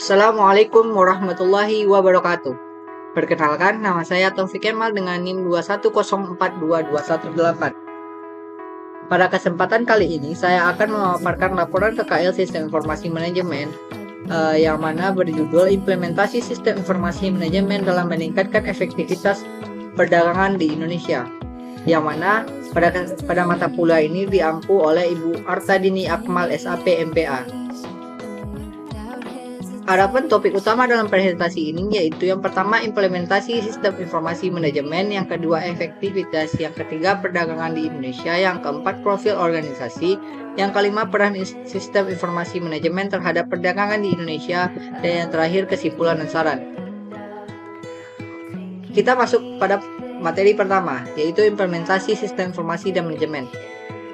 Assalamualaikum warahmatullahi wabarakatuh. Perkenalkan, nama saya Taufik Kemal dengan NIM 210422118. Pada kesempatan kali ini, saya akan memaparkan laporan KKL Sistem Informasi Manajemen yang mana berjudul Implementasi Sistem Informasi Manajemen dalam Meningkatkan Efektivitas Perdagangan di Indonesia, yang mana pada mata kuliah ini diampu oleh Ibu Artadini Akmal SAP MPA. Adapun topik utama dalam presentasi ini yaitu yang pertama implementasi sistem informasi manajemen, yang kedua efektivitas, yang ketiga perdagangan di Indonesia, yang keempat profil organisasi, yang kelima peran sistem informasi manajemen terhadap perdagangan di Indonesia, dan yang terakhir kesimpulan dan saran. Kita masuk pada materi pertama, yaitu implementasi sistem informasi dan manajemen.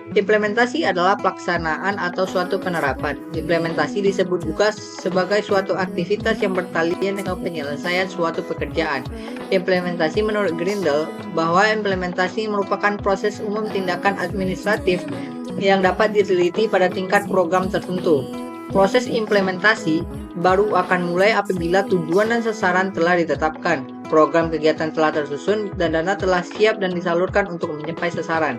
Implementasi adalah pelaksanaan atau suatu penerapan. Implementasi disebut juga sebagai suatu aktivitas yang bertalian dengan penyelesaian suatu pekerjaan. Implementasi menurut Grindel bahwa implementasi merupakan proses umum tindakan administratif yang dapat diteliti pada tingkat program tertentu. Proses implementasi baru akan mulai apabila tujuan dan sasaran telah ditetapkan, program kegiatan telah tersusun, dan dana telah siap dan disalurkan untuk mencapai sasaran.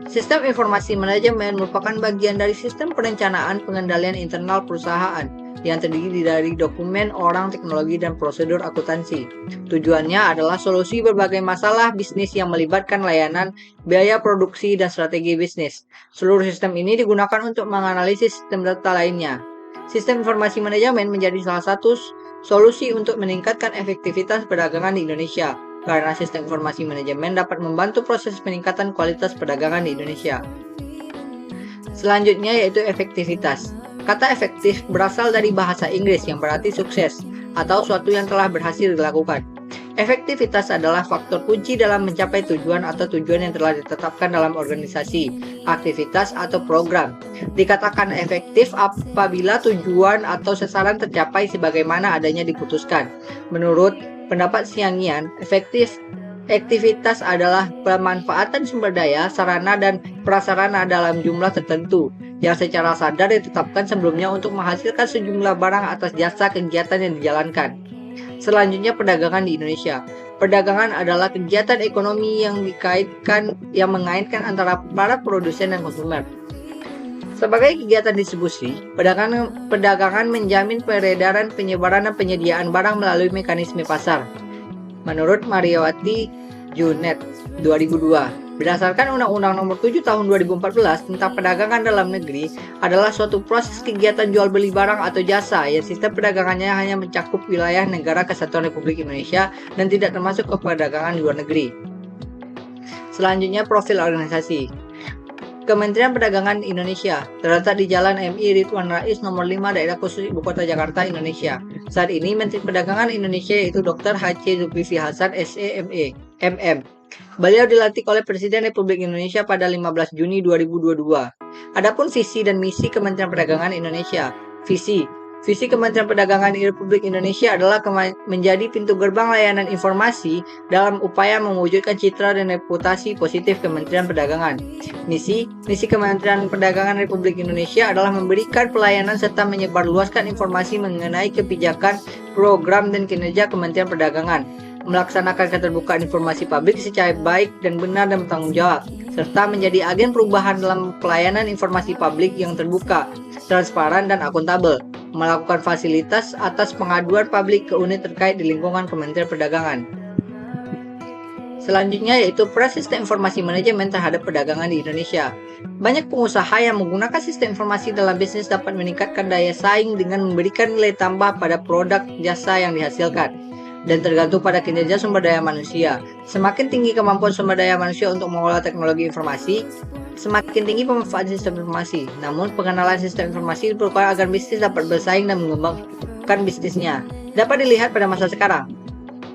Sistem informasi manajemen merupakan bagian dari sistem perencanaan pengendalian internal perusahaan yang terdiri dari dokumen, orang, teknologi, dan prosedur akuntansi. Tujuannya adalah solusi berbagai masalah bisnis yang melibatkan layanan, biaya produksi, dan strategi bisnis. Seluruh sistem ini digunakan untuk menganalisis sistem data lainnya. Sistem informasi manajemen menjadi salah satu solusi untuk meningkatkan efektivitas perdagangan di Indonesia, karena sistem informasi manajemen dapat membantu proses peningkatan kualitas perdagangan di Indonesia. Selanjutnya yaitu efektivitas. Kata efektif berasal dari bahasa Inggris yang berarti sukses atau suatu yang telah berhasil dilakukan. Efektivitas adalah faktor kunci dalam mencapai tujuan atau tujuan yang telah ditetapkan dalam organisasi, aktivitas, atau program. Dikatakan efektif apabila tujuan atau sasaran tercapai sebagaimana adanya diputuskan. Menurut pendapat Xiangyan, efektivitas adalah pemanfaatan sumber daya, sarana, dan prasarana dalam jumlah tertentu yang secara sadar ditetapkan sebelumnya untuk menghasilkan sejumlah barang atas jasa kegiatan yang dijalankan. Selanjutnya, perdagangan di Indonesia. Perdagangan adalah kegiatan ekonomi yang mengaitkan antara para produsen dan konsumer. Sebagai kegiatan distribusi, perdagangan menjamin peredaran, penyebaran, dan penyediaan barang melalui mekanisme pasar. Menurut Mariawati Junet 2002, berdasarkan Undang-Undang Nomor 7 Tahun 2014 tentang perdagangan dalam negeri, adalah suatu proses kegiatan jual beli barang atau jasa yang sistem perdagangannya hanya mencakup wilayah negara kesatuan Republik Indonesia dan tidak termasuk ke perdagangan luar negeri. Selanjutnya, profil organisasi. Kementerian Perdagangan Indonesia terletak di Jalan MI Ridwan Rais Nomor 5, Daerah Khusus Ibu Kota Jakarta, Indonesia. Saat ini Menteri Perdagangan Indonesia yaitu Dr. H.C. Zulkifli Hasan SE.ME, MM. Beliau dilantik oleh Presiden Republik Indonesia pada 15 Juni 2022. Adapun visi dan misi Kementerian Perdagangan Indonesia. Visi Kementerian Perdagangan Republik Indonesia adalah menjadi pintu gerbang layanan informasi dalam upaya mewujudkan citra dan reputasi positif Kementerian Perdagangan. Misi Kementerian Perdagangan Republik Indonesia adalah memberikan pelayanan serta menyebarluaskan informasi mengenai kebijakan, program, dan kinerja Kementerian Perdagangan, melaksanakan keterbukaan informasi publik secara baik dan benar dan bertanggung jawab, serta menjadi agen perubahan dalam pelayanan informasi publik yang terbuka, transparan, dan akuntabel, melakukan fasilitas atas pengaduan publik ke unit terkait di lingkungan Kementerian Perdagangan. Selanjutnya yaitu peran sistem informasi manajemen terhadap perdagangan di Indonesia. Banyak pengusaha yang menggunakan sistem informasi dalam bisnis dapat meningkatkan daya saing dengan memberikan nilai tambah pada produk jasa yang dihasilkan, dan tergantung pada kinerja sumber daya manusia. Semakin tinggi kemampuan sumber daya manusia untuk mengolah teknologi informasi, semakin tinggi pemanfaatan sistem informasi. Namun, pengenalan sistem informasi diperlukan agar bisnis dapat bersaing dan mengembangkan bisnisnya. Dapat dilihat pada masa sekarang,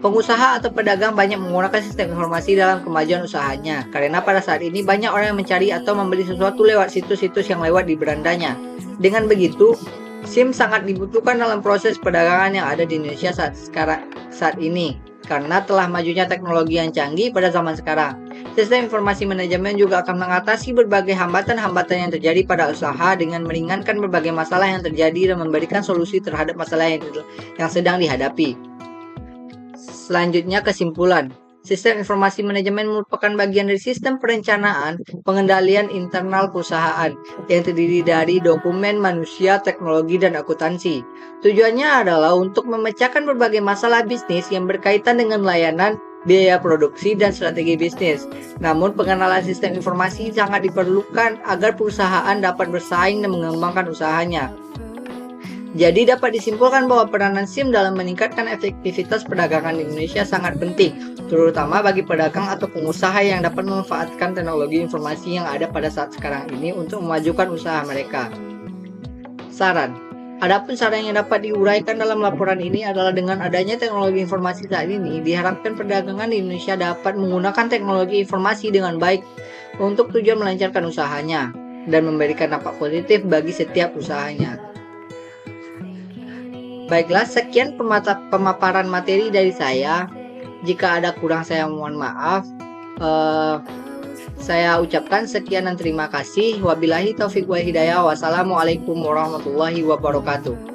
pengusaha atau pedagang banyak menggunakan sistem informasi dalam kemajuan usahanya, karena pada saat ini banyak orang yang mencari atau membeli sesuatu lewat situs-situs yang lewat di berandanya. Dengan begitu, SIM sangat dibutuhkan dalam proses perdagangan yang ada di Indonesia saat ini, karena telah majunya teknologi yang canggih pada zaman sekarang. Sistem informasi manajemen juga akan mengatasi berbagai hambatan-hambatan yang terjadi pada usaha dengan meringankan berbagai masalah yang terjadi dan memberikan solusi terhadap masalah yang sedang dihadapi. Selanjutnya, kesimpulan. Sistem informasi manajemen merupakan bagian dari sistem perencanaan pengendalian internal perusahaan yang terdiri dari dokumen, manusia, teknologi, dan akuntansi. Tujuannya adalah untuk memecahkan berbagai masalah bisnis yang berkaitan dengan layanan, biaya produksi, dan strategi bisnis. Namun, pengenalan sistem informasi sangat diperlukan agar perusahaan dapat bersaing dan mengembangkan usahanya. Jadi dapat disimpulkan bahwa peranan SIM dalam meningkatkan efektivitas perdagangan di Indonesia sangat penting, terutama bagi pedagang atau pengusaha yang dapat memanfaatkan teknologi informasi yang ada pada saat sekarang ini untuk memajukan usaha mereka. Saran. Adapun saran yang dapat diuraikan dalam laporan ini adalah dengan adanya teknologi informasi saat ini, diharapkan perdagangan di Indonesia dapat menggunakan teknologi informasi dengan baik untuk tujuan melancarkan usahanya dan memberikan dampak positif bagi setiap usahanya. Baiklah, sekian pemaparan materi dari saya. Jika ada kurang saya mohon maaf. Saya ucapkan sekian dan terima kasih. Wabillahi taufiq wal hidayah. Wassalamualaikum warahmatullahi wabarakatuh.